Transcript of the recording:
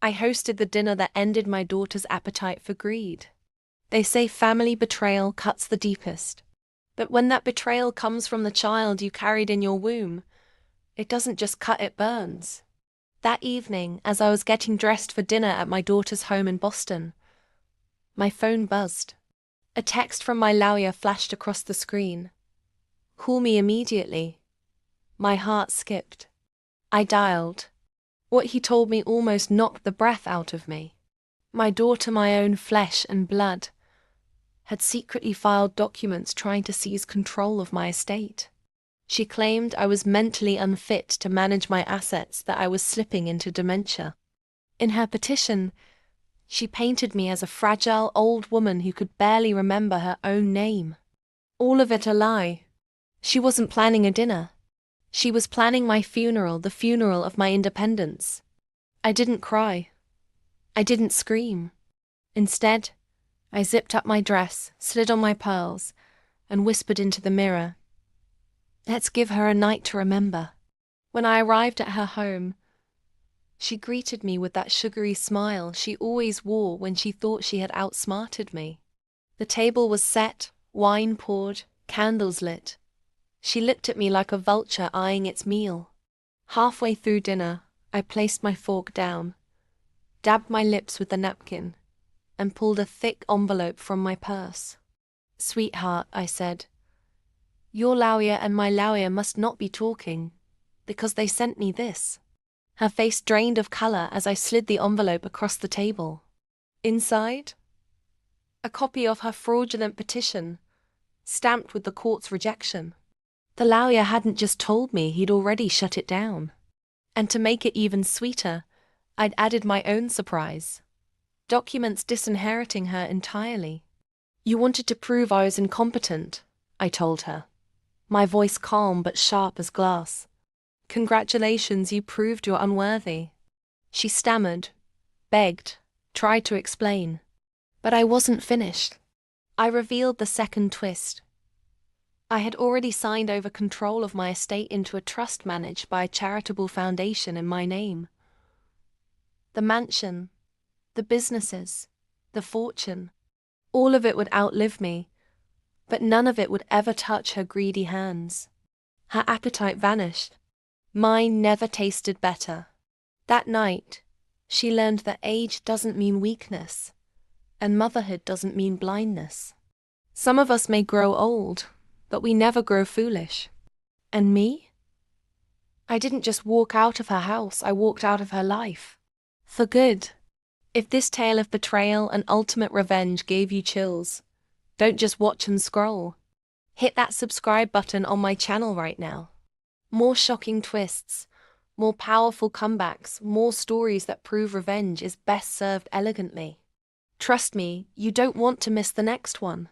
I hosted the dinner that ended my daughter's appetite for greed. They say family betrayal cuts the deepest. But when that betrayal comes from the child you carried in your womb, it doesn't just cut, it burns. That evening, as I was getting dressed for dinner at my daughter's home in Boston, my phone buzzed. A text from my lawyer flashed across the screen. "Call me immediately." My heart skipped. I dialed. What he told me almost knocked the breath out of me. My daughter, my own flesh and blood, had secretly filed documents trying to seize control of my estate. She claimed I was mentally unfit to manage my assets, that I was slipping into dementia. In her petition, she painted me as a fragile old woman who could barely remember her own name. All of it a lie. She wasn't planning a dinner. She was planning my funeral, the funeral of my independence. I didn't cry. I didn't scream. Instead, I zipped up my dress, slid on my pearls, and whispered into the mirror, "Let's give her a night to remember." When I arrived at her home, she greeted me with that sugary smile she always wore when she thought she had outsmarted me. The table was set, wine poured, candles lit. She looked at me like a vulture eyeing its meal. Halfway through dinner, I placed my fork down, dabbed my lips with the napkin, and pulled a thick envelope from my purse. "Sweetheart," I said, "your lawyer and my lawyer must not be talking, because they sent me this." Her face drained of color as I slid the envelope across the table. Inside, a copy of her fraudulent petition, stamped with the court's rejection. The lawyer hadn't just told me, he'd already shut it down. And to make it even sweeter, I'd added my own surprise. Documents disinheriting her entirely. "You wanted to prove I was incompetent," I told her, my voice calm but sharp as glass. "Congratulations, you proved you're unworthy." She stammered, begged, tried to explain. But I wasn't finished. I revealed the second twist. I had already signed over control of my estate into a trust managed by a charitable foundation in my name. The mansion, the businesses, the fortune, all of it would outlive me, but none of it would ever touch her greedy hands. Her appetite vanished. Mine never tasted better. That night, she learned that age doesn't mean weakness, and motherhood doesn't mean blindness. Some of us may grow old, but we never grow foolish. And me? I didn't just walk out of her house, I walked out of her life. For good. If this tale of betrayal and ultimate revenge gave you chills, don't just watch and scroll. Hit that subscribe button on my channel right now. More shocking twists, more powerful comebacks, more stories that prove revenge is best served elegantly. Trust me, you don't want to miss the next one.